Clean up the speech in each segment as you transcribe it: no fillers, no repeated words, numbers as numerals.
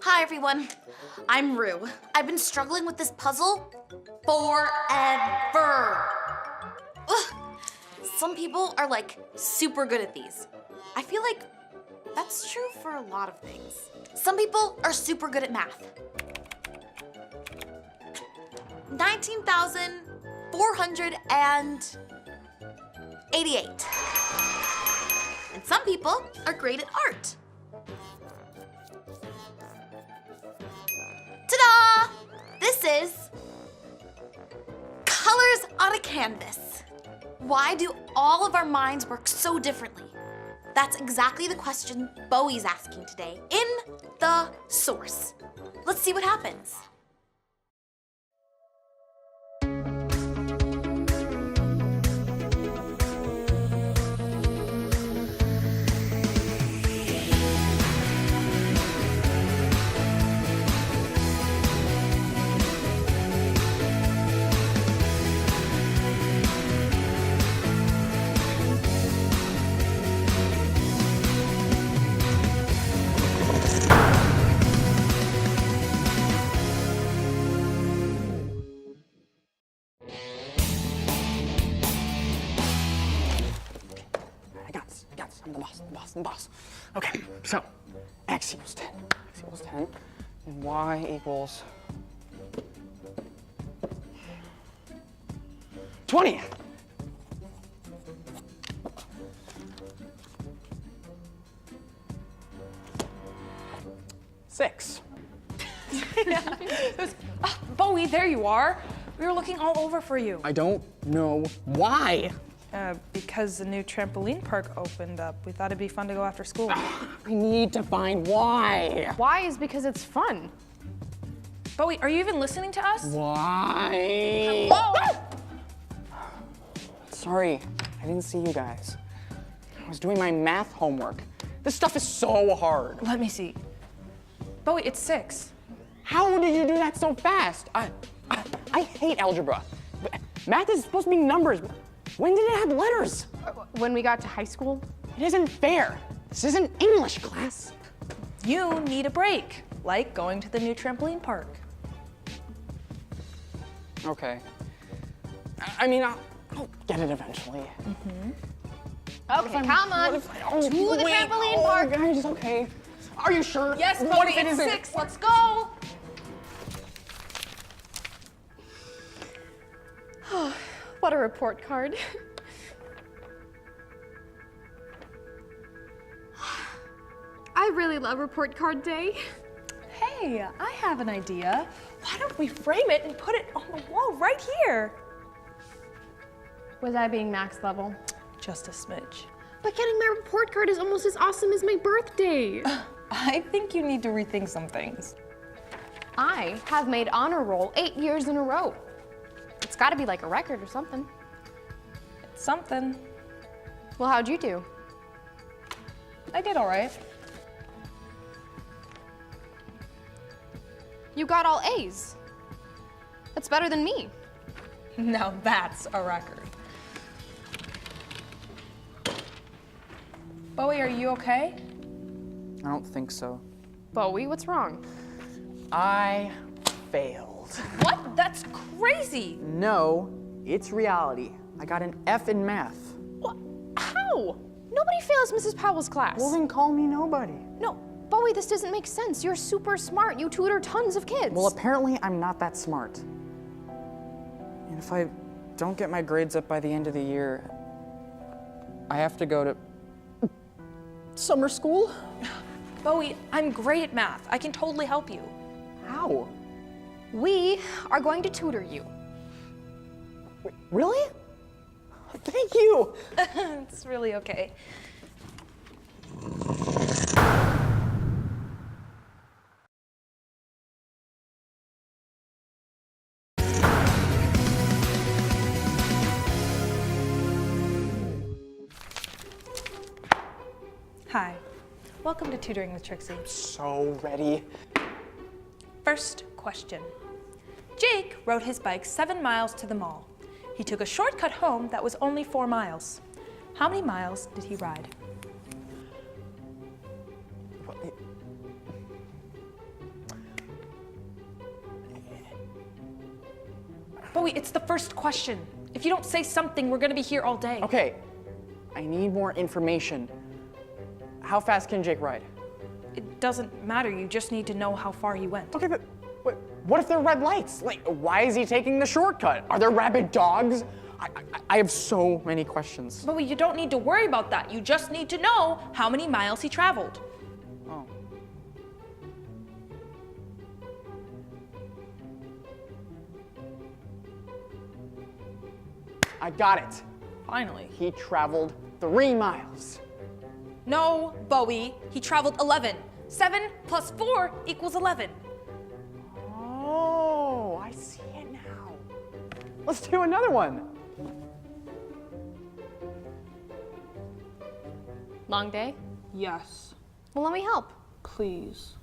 Hi, everyone. I'm Rue. I've been struggling with this puzzle forever. Ugh. Some people are like super good at these. I feel like that's true for a lot of things. Some people are super good at math. 19,488. And some people are great at art. Ta-da! This is colors on a canvas. Why do all of our minds work so differently? That's exactly the question Bowie's asking today in the source. Let's see what happens. I'm the boss. Okay, so x equals 10, and y equals 20. Six. Bowie, there you are. We were looking all over for you. I don't know why. Because the new trampoline park opened up. We thought it'd be fun to go after school. I need to find why. Why is because it's fun. Bowie, are you even listening to us? Why? Hello? Sorry, I didn't see you guys. I was doing my math homework. This stuff is so hard. Let me see. Bowie, it's 6. How did you do that so fast? I hate algebra. Math is supposed to be numbers. When did it have letters? When we got to high school? It isn't fair. This isn't English class. You need a break, like going to the new trampoline park. Okay. I mean, I'll get it eventually. Okay, come on. To the trampoline park. Guys, okay. Are you sure? Yes, What Bowie, if it it's isn't? 6. Let's go. What a report card. I really love report card day. Hey, I have an idea. Why don't we frame it and put it on the wall right here? Was I being max level? Just a smidge. But getting my report card is almost as awesome as my birthday. I think you need to rethink some things. I have made honor roll 8 years in a row. It's gotta be like a record or something. It's something. Well, how'd you do? I did all right. You got all A's. That's better than me. Now that's a record. Bowie, are you okay? I don't think so. Bowie, what's wrong? I failed. What? That's crazy. No, it's reality. I got an F in math. What? How? Nobody fails Mrs. Powell's class. Well, then call me nobody. No, Bowie, this doesn't make sense. You're super smart. You tutor tons of kids. Well, apparently I'm not that smart. And if I don't get my grades up by the end of the year, I have to go to summer school? Bowie, I'm great at math. I can totally help you. How? We are going to tutor you. Really? Thank you. It's really okay. Hi. Welcome to Tutoring with Trixie. So ready. First question. Jake rode his bike 7 miles to the mall. He took a shortcut home that was only 4 miles. How many miles did he ride? Bowie, it's the first question. If you don't say something, we're gonna be here all day. Okay, I need more information. How fast can Jake ride? It doesn't matter, you just need to know how far he went. Okay, but what if there are red lights? Like, why is he taking the shortcut? Are there rabid dogs? I have so many questions. Bowie, you don't need to worry about that. You just need to know how many miles he traveled. Oh. I got it. Finally. He traveled 3 miles. No, Bowie, he traveled 11. 7 plus 4 equals 11. Oh, I see it now. Let's do another one. Long day? Yes, Well, let me help. please.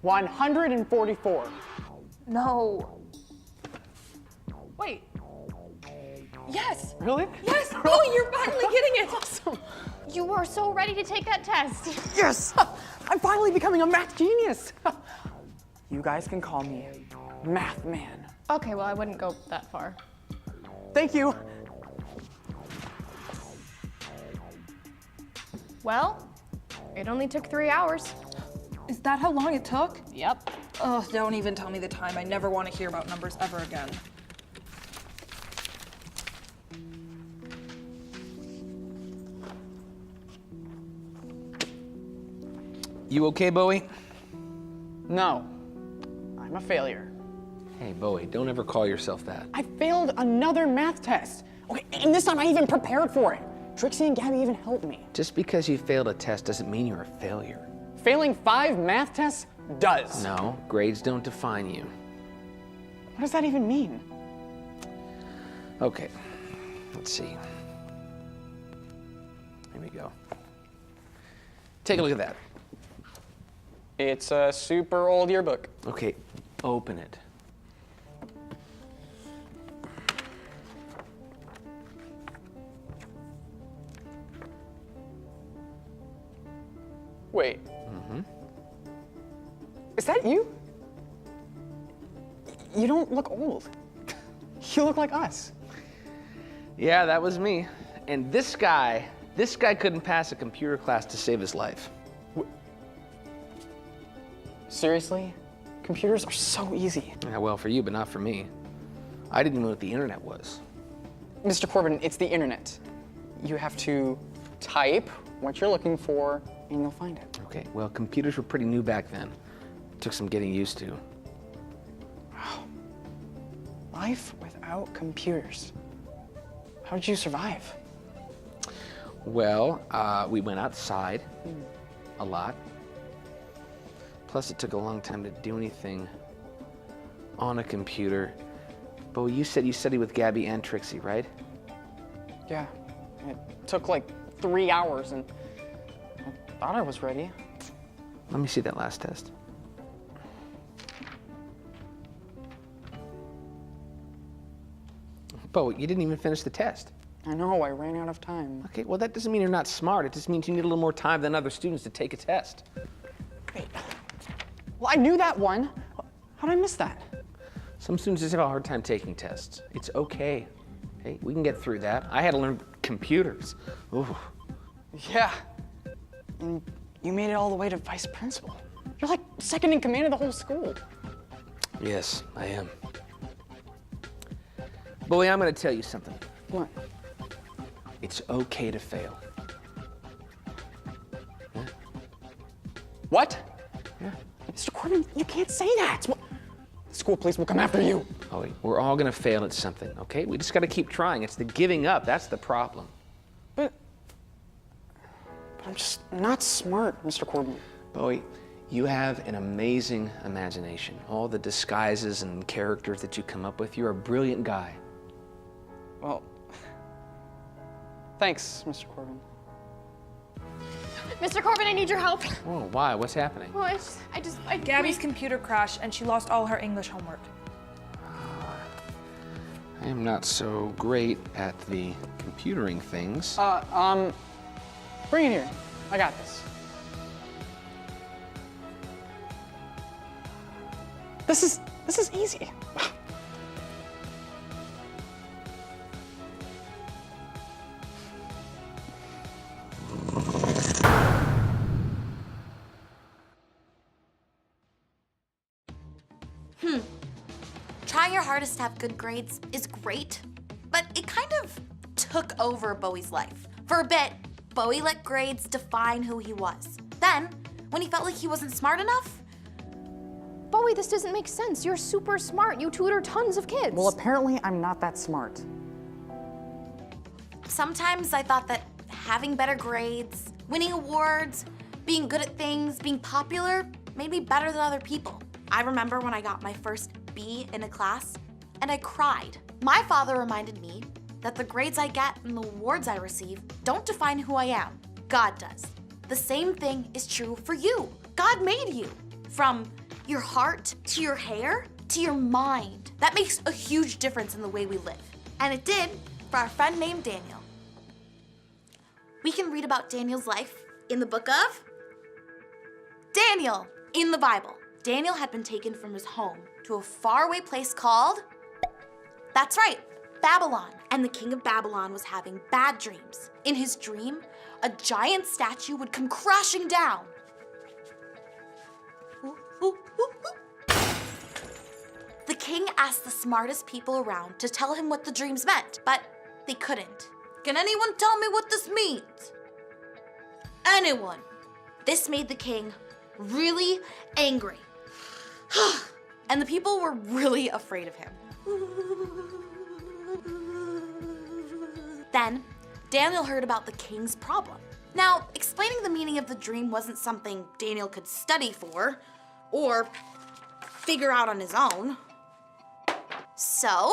$144. No. Wait. Yes. Really? Yes. Oh, you're finally getting it. Awesome. You are so ready to take that test. Yes! I'm finally becoming a math genius. You guys can call me Math Man. Okay, well, I wouldn't go that far. Thank you. Well, it only took 3 hours. Is that how long it took? Yep. Ugh, don't even tell me the time. I never want to hear about numbers ever again. You okay, Bowie? No, I'm a failure. Hey, Bowie, don't ever call yourself that. I failed another math test. Okay, and this time I even prepared for it. Trixie and Gabby even helped me. Just because you failed a test doesn't mean you're a failure. Failing 5 math tests does. No, grades don't define you. What does that even mean? Okay, let's see. Here we go. Take a look at that. It's a super old yearbook. Okay, open it. Wait. Is that you? You don't look old. You look like us. Yeah, that was me. And this guy couldn't pass a computer class to save his life. Seriously? Computers are so easy. Yeah, well, for you, but not for me. I didn't know what the internet was. Mr. Corbin, it's the internet. You have to type what you're looking for, and you'll find it. Okay, well, computers were pretty new back then. Took some getting used to. Life without computers. How did you survive? Well, we went outside a lot. Plus, it took a long time to do anything on a computer. But you said you studied with Gabby and Trixie, right? Yeah, it took like 3 hours, and I thought I was ready. Let me see that last test. Bo, you didn't even finish the test. I know, I ran out of time. Okay, well, that doesn't mean you're not smart. It just means you need a little more time than other students to take a test. Wait. Well, I knew that one. How did I miss that? Some students just have a hard time taking tests. It's okay. Hey, we can get through that. I had to learn computers. Ooh. Yeah. And you made it all the way to vice principal. You're like second in command of the whole school. Yes, I am. Boy, I'm going to tell you something. What? It's okay to fail. Yeah? What? Yeah. Mr. Corbin, you can't say that. The school police will come after you. Oh, we're all going to fail at something, okay? We just got to keep trying. It's the giving up. That's the problem. But I'm just not smart, Mr. Corbin. Bowie, you have an amazing imagination. All the disguises and characters that you come up with. You're a brilliant guy. Well, thanks, Mr. Corbin. Mr. Corbin, I need your help. Whoa, why? What's happening? Oh, Gabby's computer crashed and she lost all her English homework. I am not so great at the computering things. Bring it here. I got this. This is easy. Trying your hardest to have good grades is great, but it kind of took over Bowie's life. For a bit, Bowie let grades define who he was. Then, when he felt like he wasn't smart enough, Bowie, this doesn't make sense. You're super smart. You tutor tons of kids. Well, apparently I'm not that smart. sometimes I thought that having better grades, winning awards, being good at things, being popular made me better than other people. I remember when I got my first B in a class, and I cried. My father reminded me that the grades I get and the awards I receive don't define who I am. God does. The same thing is true for you. God made you. From your heart to your hair to your mind. That makes a huge difference in the way we live. And it did for our friend named Daniel. We can read about Daniel's life in the book of Daniel in the Bible. Daniel had been taken from his home to a faraway place called, that's right, Babylon. And the king of Babylon was having bad dreams. In his dream, a giant statue would come crashing down. The king asked the smartest people around to tell him what the dreams meant, but they couldn't. Can anyone tell me what this means? Anyone? This made the king really angry. And the people were really afraid of him. Then, Daniel heard about the king's problem. Now, explaining the meaning of the dream wasn't something Daniel could study for or figure out on his own. So,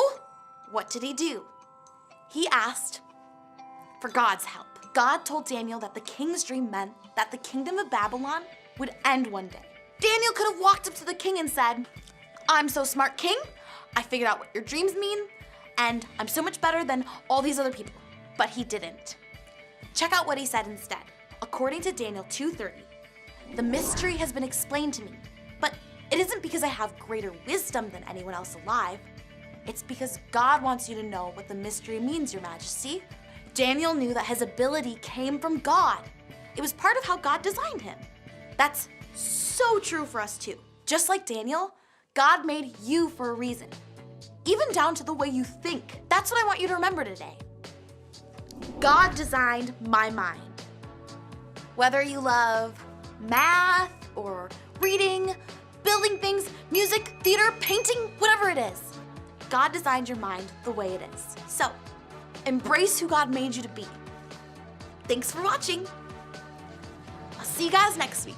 what did he do? He asked for God's help. God told Daniel that the king's dream meant that the kingdom of Babylon would end one day. Daniel could have walked up to the king and said, "I'm so smart, king. I figured out what your dreams mean, and I'm so much better than all these other people." But he didn't. Check out what he said instead. According to Daniel 2:30, the mystery has been explained to me, but it isn't because I have greater wisdom than anyone else alive. It's because God wants you to know what the mystery means, Your Majesty. Daniel knew that his ability came from God. It was part of how God designed him. That's so true for us too. Just like Daniel, God made you for a reason. Even down to the way you think. That's what I want you to remember today. God designed my mind. Whether you love math or reading, building things, music, theater, painting, whatever it is, God designed your mind the way it is. So, embrace who God made you to be. Thanks for watching. I'll see you guys next week.